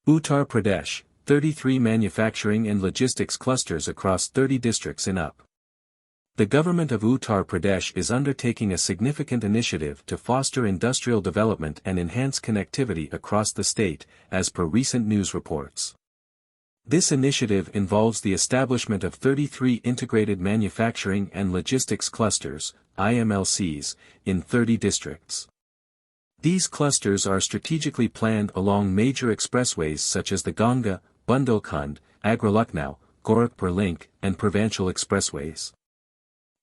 Uttar Pradesh, 33 manufacturing and logistics clusters across 30 districts in UP. The government of Uttar Pradesh is undertaking a significant initiative to foster industrial development and enhance connectivity across the state, as per recent news reports. This initiative involves the establishment of 33 integrated manufacturing and logistics clusters, IMLCs, in 30 districts. These clusters are strategically planned along major expressways such as the Ganga, Bundelkhand, Agra-Lucknow, Gorakhpur link, and provincial expressways.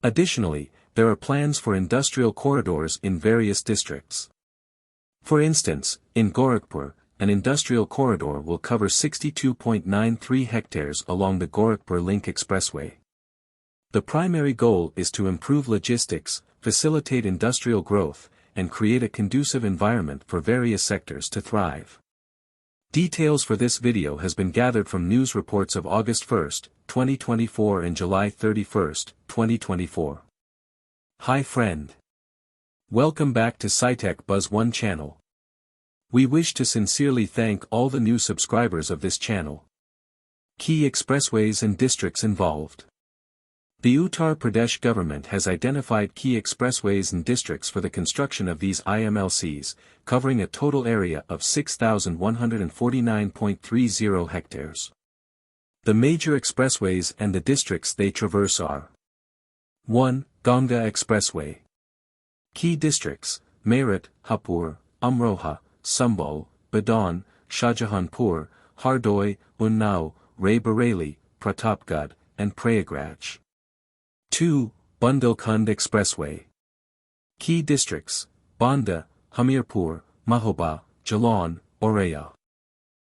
Additionally, there are plans for industrial corridors in various districts. For instance, in Gorakhpur, an industrial corridor will cover 62.93 hectares along the Gorakhpur link expressway. The primary goal is to improve logistics, facilitate industrial growth, and create a conducive environment for various sectors to thrive. Details for this video has been gathered from news reports of August 1, 2024 and July 31, 2024. Hi friend. Welcome back to SciTech Buzz 1 channel. We wish to sincerely thank all the new subscribers of this channel. Key expressways and districts involved. The Uttar Pradesh government has identified key expressways and districts for the construction of these IMLCs, covering a total area of 6,149.30 hectares. The major expressways and the districts they traverse are: 1. Ganga Expressway. Key districts: Meerut, Hapur, Amroha, Sambhal, Badon, Shahjahanpur, Hardoi, Unnao, Ray Bareilly, Pratapgarh, and Prayagraj. 2. Bundelkhand Expressway. Key districts: Banda, Hamirpur, Mahoba, Jalan, Oraya.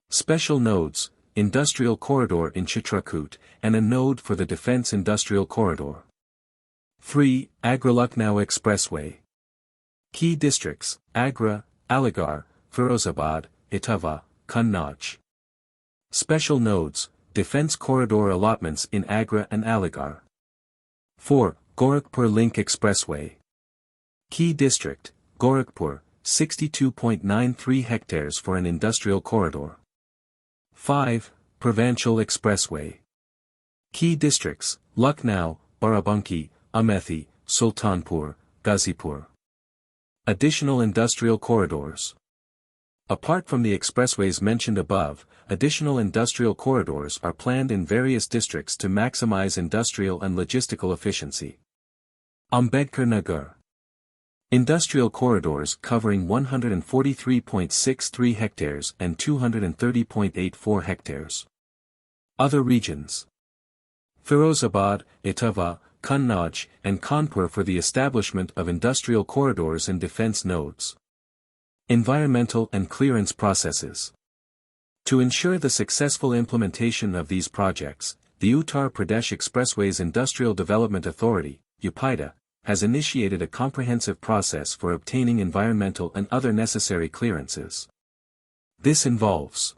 Special nodes: Industrial Corridor in Chitrakoot, and a node for the Defence Industrial Corridor. 3. Agra-Lucknow Expressway. Key districts: Agra, Aligarh, Firozabad, Etawah, Kannauj. Special nodes: Defence Corridor allotments in Agra and Aligarh. 4. Gorakhpur Link Expressway. Key district: Gorakhpur, 62.93 hectares for an industrial corridor. 5. Provincial Expressway. Key districts: Lucknow, Barabanki, Amethi, Sultanpur, Ghazipur. Additional industrial corridors. Apart from the expressways mentioned above, additional industrial corridors are planned in various districts to maximize industrial and logistical efficiency. Ambedkar Nagar. Industrial corridors covering 143.63 hectares and 230.84 hectares. Other regions: Firozabad, Etawah, Kannauj, and Kanpur for the establishment of industrial corridors and defense nodes. Environmental and clearance processes. To ensure the successful implementation of these projects, the Uttar Pradesh Expressways Industrial Development Authority, UPIDA, has initiated a comprehensive process for obtaining environmental and other necessary clearances. This involves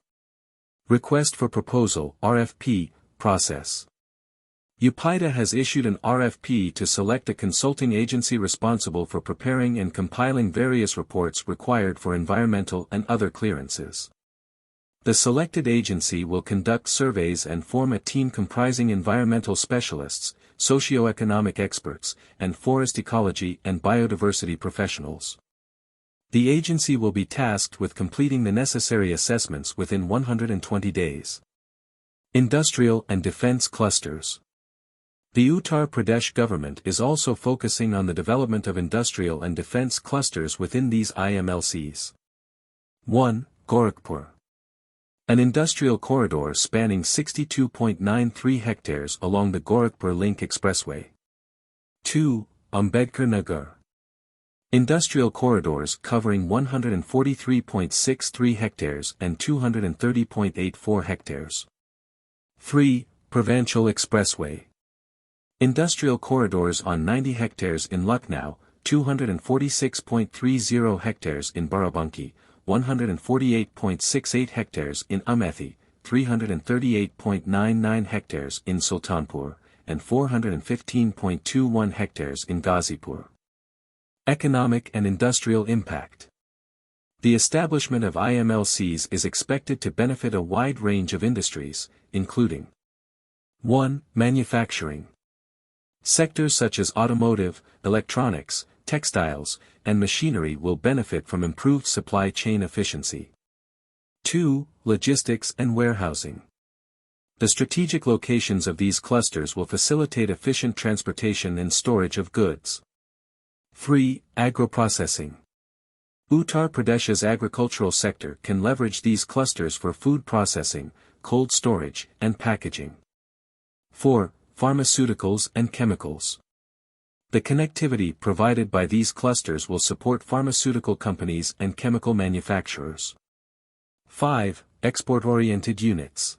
Request for Proposal (RFP) process. UPIDA has issued an RFP to select a consulting agency responsible for preparing and compiling various reports required for environmental and other clearances. The selected agency will conduct surveys and form a team comprising environmental specialists, socioeconomic experts, and forest ecology and biodiversity professionals. The agency will be tasked with completing the necessary assessments within 120 days. Industrial and defense clusters. The Uttar Pradesh government is also focusing on the development of industrial and defense clusters within these IMLCs. 1. Gorakhpur. An industrial corridor spanning 62.93 hectares along the Gorakhpur Link Expressway. 2. Ambedkar Nagar. Industrial corridors covering 143.63 hectares and 230.84 hectares. 3. Provincial Expressway. Industrial corridors on 90 hectares in Lucknow, 246.30 hectares in Barabanki, 148.68 hectares in Amethi, 338.99 hectares in Sultanpur, and 415.21 hectares in Ghazipur. Economic and industrial impact. The establishment of IMLCs is expected to benefit a wide range of industries, including 1. Manufacturing. Sectors such as automotive, electronics, textiles, and machinery will benefit from improved supply chain efficiency. 2. Logistics and warehousing. The strategic locations of these clusters will facilitate efficient transportation and storage of goods. 3. Agro-processing. Uttar Pradesh's agricultural sector can leverage these clusters for food processing, cold storage, and packaging. 4. Pharmaceuticals and chemicals. The connectivity provided by these clusters will support pharmaceutical companies and chemical manufacturers. 5. Export-oriented units.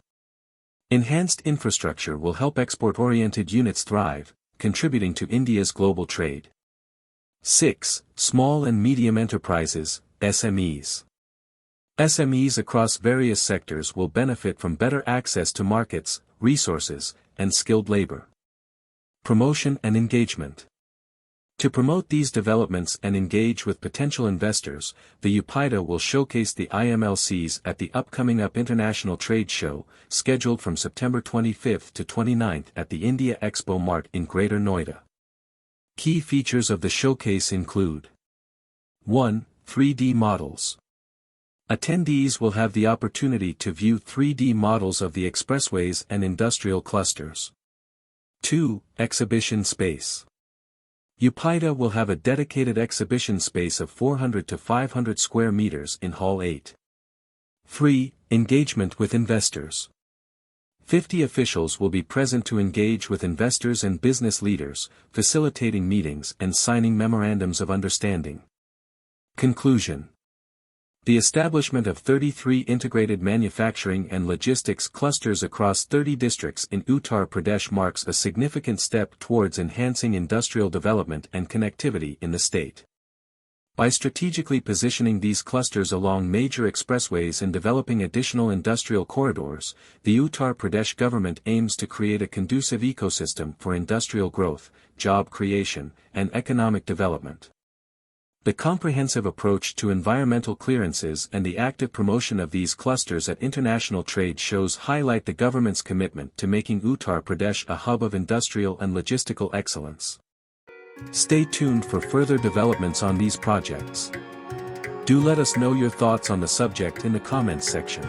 Enhanced infrastructure will help export-oriented units thrive, contributing to India's global trade. 6. Small and medium enterprises, SMEs. SMEs across various sectors will benefit from better access to markets, resources, and skilled labor. Promotion and engagement. To promote these developments and engage with potential investors, the UPIDA will showcase the IMLCs at the upcoming UP International Trade Show, scheduled from September 25 to 29 at the India Expo Mart in Greater Noida. Key features of the showcase include 1. 3D models. Attendees will have the opportunity to view 3D models of the expressways and industrial clusters. 2. Exhibition space. UPIDA will have a dedicated exhibition space of 400 to 500 square meters in Hall 8. 3. Engagement with investors. 50 officials will be present to engage with investors and business leaders, facilitating meetings and signing memorandums of understanding. Conclusion. The establishment of 33 integrated manufacturing and logistics clusters across 30 districts in Uttar Pradesh marks a significant step towards enhancing industrial development and connectivity in the state. By strategically positioning these clusters along major expressways and developing additional industrial corridors, the Uttar Pradesh government aims to create a conducive ecosystem for industrial growth, job creation, and economic development. The comprehensive approach to environmental clearances and the active promotion of these clusters at international trade shows highlight the government's commitment to making Uttar Pradesh a hub of industrial and logistical excellence. Stay tuned for further developments on these projects. Do let us know your thoughts on the subject in the comments section.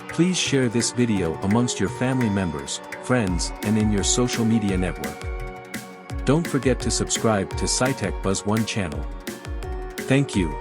Please share this video amongst your family members, friends, and in your social media network. Don't forget to subscribe to SciTech Buzz 1 channel. Thank you.